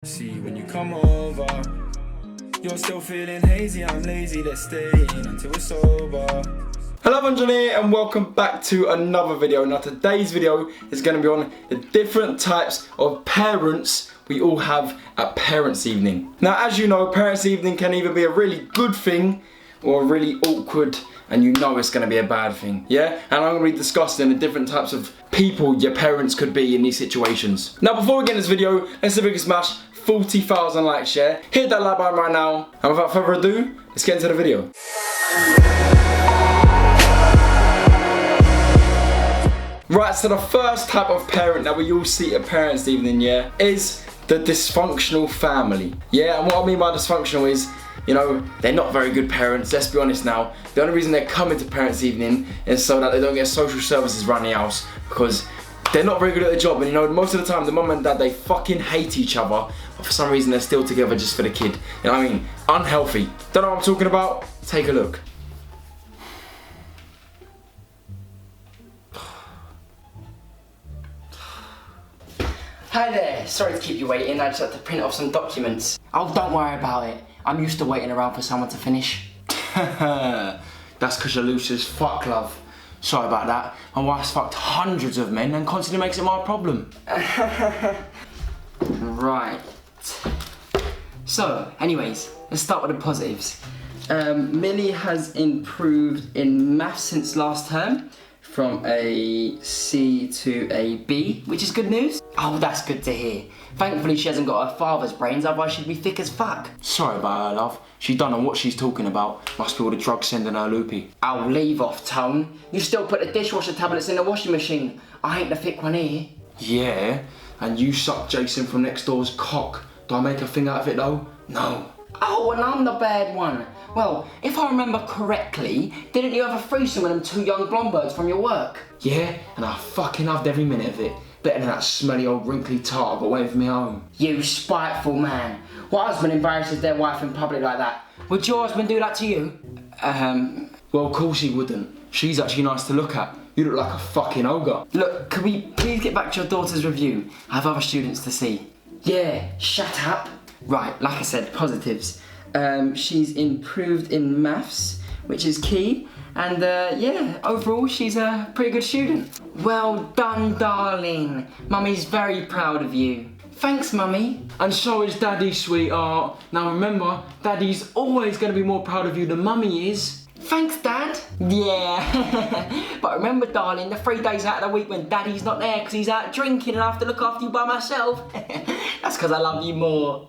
See when you come over, you're still feeling hazy, I'm lazy, let's stay in until we're sober. Hello everyone, Johnny, and welcome back to another video. Now today's video is going to be on the different types of parents we all have at parents' evening. Now as you know, parents' evening can either be a really good thing or a really awkward, and you know it's going to be a bad thing, yeah? And I'm going to be discussing the different types of people your parents could be in these situations. Now before we get in this video, let's see if we can smash 40,000 likes, yeah? Hit that like button right now, and without further ado, let's get into the video. Right, so the first type of parent that we all see at parents' evening, yeah, is the dysfunctional family. Yeah, and what I mean by dysfunctional is, you know, they're not very good parents, let's be honest now. The only reason they're coming to parents' evening is so that they don't get social services around the house, because they're not very good at their job, and you know, most of the time the mum and dad, they fucking hate each other, but for some reason they're still together just for the kid. You know what I mean? Unhealthy. Don't know what I'm talking about? Take a look. Hi there, sorry to keep you waiting, I just had to print off some documents. Oh, don't worry about it. I'm used to waiting around for someone to finish. That's because you're loose as fuck, love. Sorry about that. My wife's fucked hundreds of men and constantly makes it my problem. Right. So, anyways, let's start with the positives. Millie has improved in maths since last term, from a C to a B, which is good news. Oh, that's good to hear. Thankfully she hasn't got her father's brains, otherwise she'd be thick as fuck. Sorry about her, love. She don't know what she's talking about. Must be all the drugs sending her loopy. Oh, leave off, Tone. You still put the dishwasher tablets in the washing machine. I ain't the thick one here. Yeah, and you suck Jason from next door's cock. Do I make a thing out of it though? No. Oh, and I'm the bad one. Well, if I remember correctly, didn't you have a threesome with them two young blonde birds from your work? Yeah, and I fucking loved every minute of it. Better than that smelly old wrinkly tart I got waiting for me home. You spiteful man. What husband embarrasses their wife in public like that? Would your husband do that to you? Well, of course he wouldn't. She's actually nice to look at. You look like a fucking ogre. Look, could we please get back to your daughter's review? I have other students to see. Yeah, shut up. Right, like I said, positives. She's improved in maths, which is key. And yeah, overall she's a pretty good student. Well done, darling. Mummy's very proud of you. Thanks, Mummy. And so is Daddy, sweetheart. Now remember, Daddy's always going to be more proud of you than Mummy is. Thanks, Dad. Yeah. But remember, darling, the 3 days out of the week when Daddy's not there because he's out drinking and I have to look after you by myself. That's because I love you more.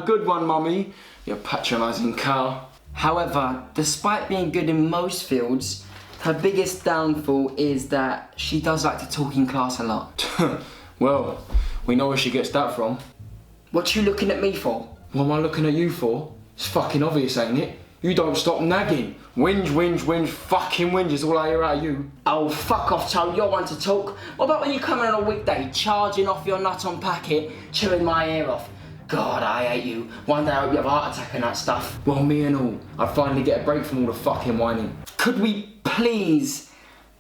Good one, Mummy. You patronising cow. However, despite being good in most fields, her biggest downfall is that she does like to talk in class a lot. Well, we know where she gets that from. What you looking at me for? What am I looking at you for? It's fucking obvious, ain't it? You don't stop nagging. Whinge, whinge, whinge, fucking whinge is all I hear out of you. Oh, fuck off, Toad, you're one to talk. What about when you come in on a weekday, charging off your nut on packet, chewing my ear off? God, I hate you. One day I hope you have a heart attack and that stuff. Well, me and all. I'd finally get a break from all the fucking whining. Could we please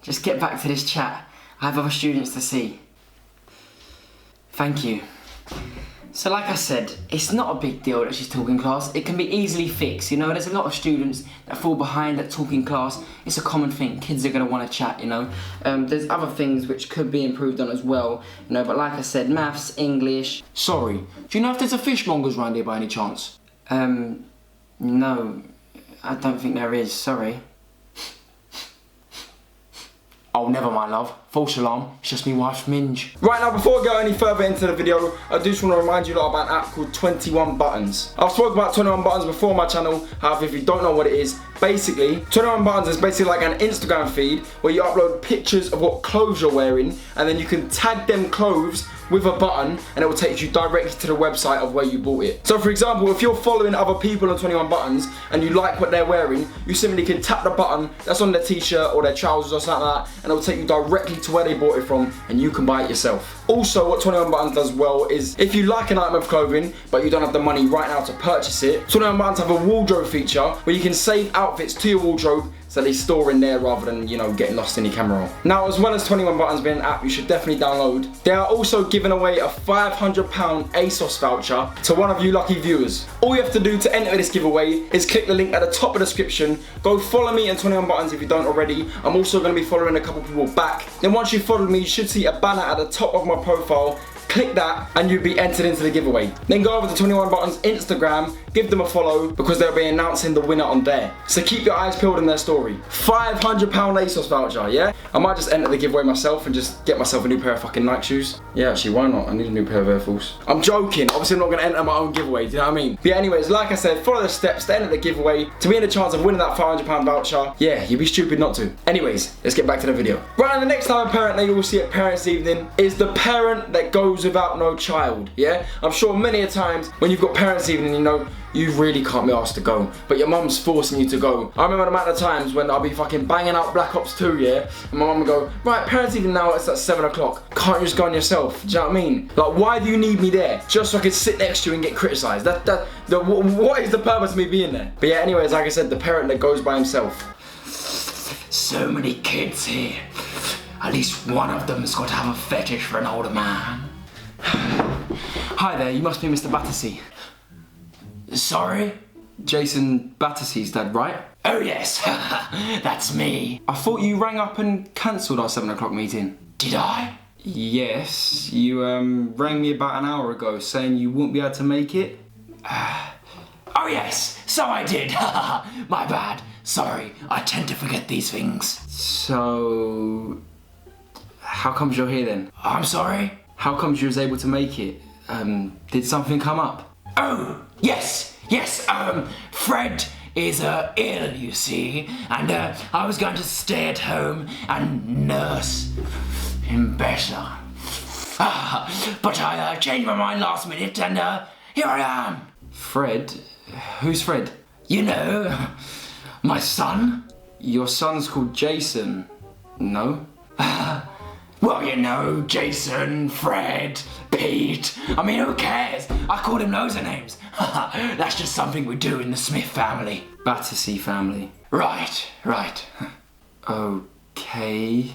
just get back to this chat? I have other students to see. Thank you. So like I said, it's not a big deal that she's talking class. It can be easily fixed, you know. There's a lot of students that fall behind at talking class. It's a common thing. Kids are going to want to chat, you know. There's other things which could be improved on as well, you know. But like I said, maths, English. Sorry, do you know if there's a fishmongers around here by any chance? No, I don't think there is, sorry. Oh, never mind, love. False alarm. It's just me wife's minge. Right, now before we go any further into the video, I do just want to remind you lot about an app called 21 Buttons. I've spoken about 21 Buttons before on my channel. However, if you don't know what it is, basically 21 Buttons is basically like an Instagram feed where you upload pictures of what clothes you're wearing, and then you can tag them clothes with a button and it will take you directly to the website of where you bought it. So for example, if you're following other people on 21 Buttons and you like what they're wearing, you simply can tap the button that's on their t-shirt or their trousers or something like that, and it will take you directly to where they bought it from and you can buy it yourself. Also, what 21 Buttons does well is if you like an item of clothing but you don't have the money right now to purchase it, 21 Buttons have a wardrobe feature where you can save outfits to your wardrobe so they store in there rather than, you know, getting lost in your camera roll. Now, as well as 21 Buttons being an app you should definitely download, they are also giving away a £500 ASOS voucher to one of you lucky viewers. All you have to do to enter this giveaway is click the link at the top of the description. Go follow me and 21 Buttons if you don't already. I'm also going to be following a couple people back. Then once you follow me, you should see a banner at the top of my profile. Click that and you'll be entered into the giveaway. Then go over to 21 Buttons Instagram, give them a follow because they'll be announcing the winner on there. So keep your eyes peeled in their story. £500 ASOS voucher, yeah? I might just enter the giveaway myself and just get myself a new pair of fucking Nike shoes. Yeah, actually, why not? I need a new pair of Air Force. I'm joking. Obviously, I'm not going to enter my own giveaway, do you know what I mean? But yeah, anyways, like I said, follow the steps to enter the giveaway to be in a chance of winning that £500 voucher. Yeah, you'd be stupid not to. Anyways, let's get back to the video. Right, and the next time a parent that you will see at Parents' Evening is the parent that goes without no child, yeah? I'm sure many a times when you've got Parents' Evening, you know, you really can't be asked to go, but your mum's forcing you to go. I remember the amount of times when I'll be fucking banging out Black Ops 2, yeah? And my mum would go, right, Parents' Evening now, it's at 7 o'clock. Can't you just go on yourself? Do you know what I mean? Like, why do you need me there? Just so I can sit next to you and get criticised? What is the purpose of me being there? But yeah, anyways, like I said, the parent that goes by himself. So many kids here. At least one of them's got to have a fetish for an older man. Hi there, you must be Mr. Battersea. Sorry? Jason Battersea's dad, right? Oh yes, that's me. I thought you rang up and cancelled our 7 o'clock meeting. Did I? Yes, you rang me about an hour ago saying you wouldn't be able to make it. Oh yes, so I did. My bad. Sorry, I tend to forget these things. So, how comes you're here then? I'm sorry? How comes you was able to make it? Did something come up? Oh, yes, Fred is ill, you see, and I was going to stay at home and nurse him better. But I changed my mind last minute and here I am. Fred? Who's Fred? You know, my son. Your son's called Jason, no? Well, you know, Jason, Fred, Pete. I mean, who cares? I called him loads of names. That's just something we do in the Smith family. Battersea family. Right. Okay.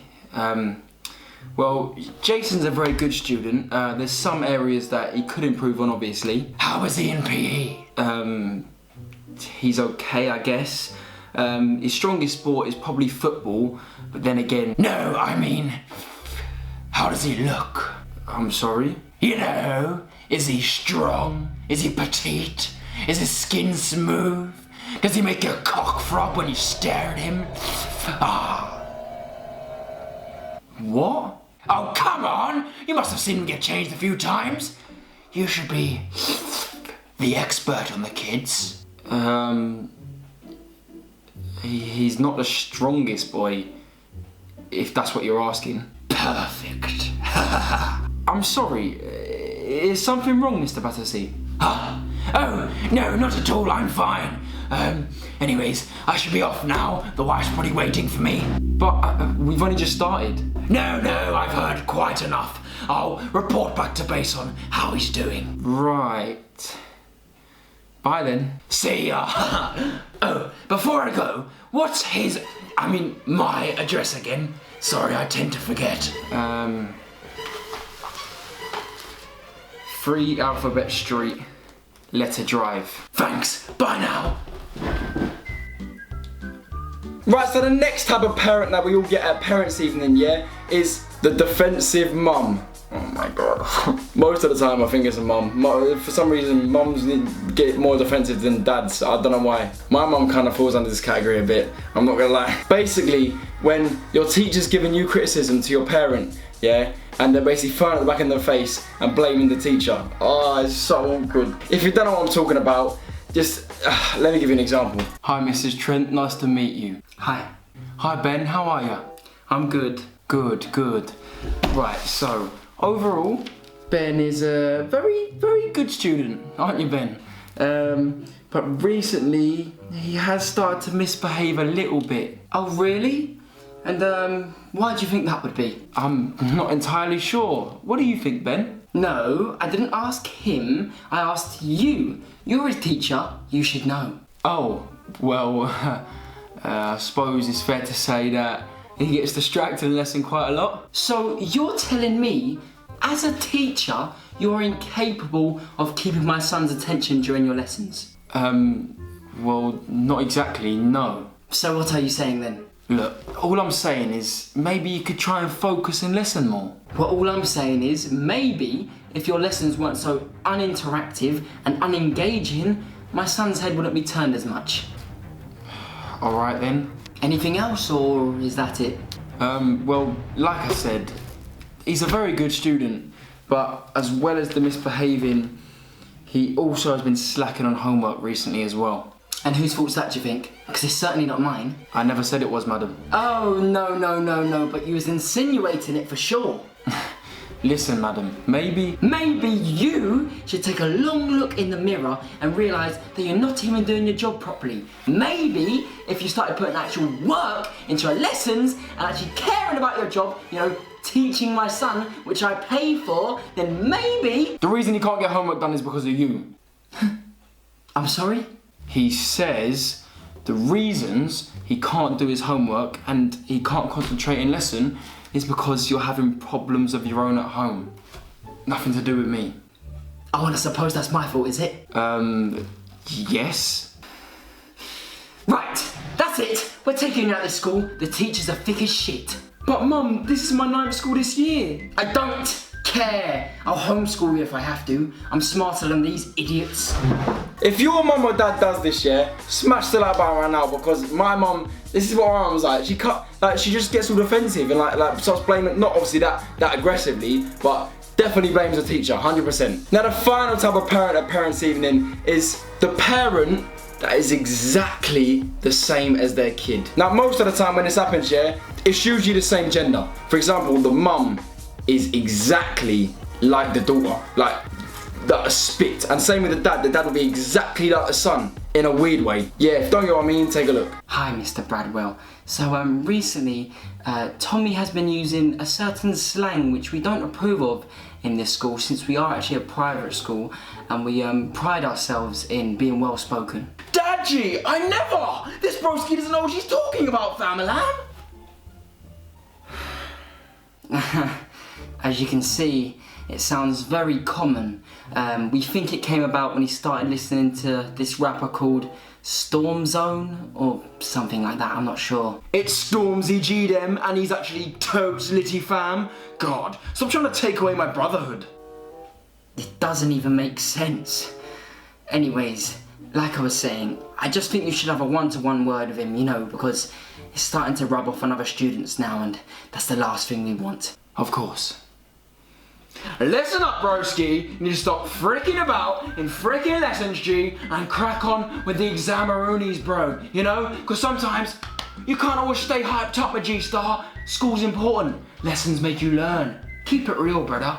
Well, Jason's a very good student. There's some areas that he could improve on, obviously. How was he in PE? He's okay, I guess. His strongest sport is probably football, but then again... No, I mean... How does he look? I'm sorry? You know, is he strong? Is he petite? Is his skin smooth? Does he make your cock throb when you stare at him? What? Oh, come on! You must have seen him get changed a few times. You should be the expert on the kids. He's not the strongest boy, if that's what you're asking. Perfect. I'm sorry, is something wrong, Mr. Battersea? Oh, no, not at all, I'm fine. Anyways, I should be off now. The wife's probably waiting for me. But we've only just started. No, I've heard quite enough. I'll report back to base on how he's doing. Right. Bye then. See ya. Oh, before I go, what's my address again? Sorry, I tend to forget. 3 Alphabet Street, Letter Drive. Thanks, bye now. Right, so the next type of parent that we all get at Parents' Evening, yeah, is the defensive mum. Oh my god. Most of the time I think it's a mum. For some reason, mums get more defensive than dads. I don't know why. My mum kind of falls under this category a bit. I'm not gonna lie. Basically, when your teacher's giving you criticism to your parent, yeah, and they're basically throwing it at the back in their face and blaming the teacher. Oh, it's so awkward. If you don't know what I'm talking about, just let me give you an example. Hi, Mrs. Trent. Nice to meet you. Hi. Hi, Ben. How are you? I'm good. Good. Right, so overall, Ben is a very, very good student, aren't you, Ben? But recently, he has started to misbehave a little bit. Oh, really? And why do you think that would be? I'm not entirely sure. What do you think, Ben? No, I didn't ask him, I asked you. You're his teacher, you should know. Oh, well, I suppose it's fair to say that he gets distracted in lesson quite a lot. So you're telling me, as a teacher, you're incapable of keeping my son's attention during your lessons? Well, not exactly, no. So what are you saying then? Look, all I'm saying is maybe you could try and focus and listen more. Well, all I'm saying is maybe if your lessons weren't so uninteractive and unengaging, my son's head wouldn't be turned as much. Alright then. Anything else, or is that it? Well, like I said, he's a very good student, but as well as the misbehaving, he also has been slacking on homework recently as well. And whose fault's that, do you think? Because it's certainly not mine. I never said it was, madam. Oh, no, but you was insinuating it for sure. Listen, madam, maybe you should take a long look in the mirror and realise that you're not even doing your job properly. Maybe if you started putting actual work into your lessons and actually caring about your job, you know, teaching my son, which I pay for, then maybe... The reason he can't get homework done is because of you. I'm sorry? He says the reasons he can't do his homework and he can't concentrate in lesson is because you're having problems of your own at home. Nothing to do with me. Oh, and I suppose that's my fault, is it? Yes. Right, that's it. We're taking you out of this school. The teachers are thick as shit. But Mum, this is my 9th school this year. I don't care. I'll homeschool you if I have to. I'm smarter than these idiots. If your mum or dad does this, yeah, smash the like button right now, because my mum, this is what my mum's like. She just gets all defensive and like starts blaming, not obviously that aggressively, but definitely blames the teacher, 100%. Now the final type of parent at parents' evening is the parent that is exactly the same as their kid. Now most of the time when this happens, yeah, it's usually the same gender. For example, the mum is exactly like the daughter, like that spit, and same with the dad will be exactly like the son in a weird way. Yeah, don't you know what I mean? Take a look. Hi, Mr. Bradwell. So recently Tommy has been using a certain slang which we don't approve of in this school, since we are actually a private school and we pride ourselves in being well spoken. Dadgy, I never! This broski doesn't know what she's talking about, family. As you can see, it sounds very common. We think it came about when he started listening to this rapper called Storm Zone or something like that, I'm not sure. It's Stormzy G them and he's actually totes litty fam. God, stop trying to take away my brotherhood. It doesn't even make sense. Anyways, like I was saying, I just think you should have a one-to-one word with him, you know, because it's starting to rub off on other students now and that's the last thing we want. Of course. Listen up, broski. You need to stop freaking about in freaking lessons, G, and crack on with the examaroonies, bro. You know? Because sometimes you can't always stay hyped up, a G-star. School's important. Lessons make you learn. Keep it real, brother.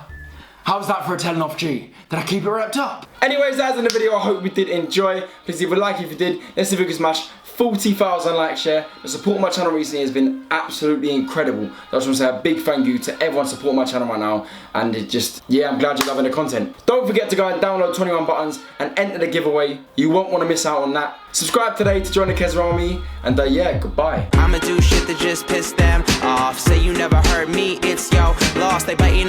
How's that for a telling off, G? Did I keep it wrapped up? Anyways, that's in the video. I hope you did enjoy. Please leave a like if you did. Let's see if we can smash 40,000 likes, share. The support on my channel recently has been absolutely incredible. I just want to say a big thank you to everyone supporting my channel right now. And it just, yeah, I'm glad you're loving the content. Don't forget to go and download 21 Buttons and enter the giveaway. You won't want to miss out on that. Subscribe today to join the Kez Army. And yeah, goodbye. I'ma do shit that just piss them off. Say you never heard me, it's yo lost. They biting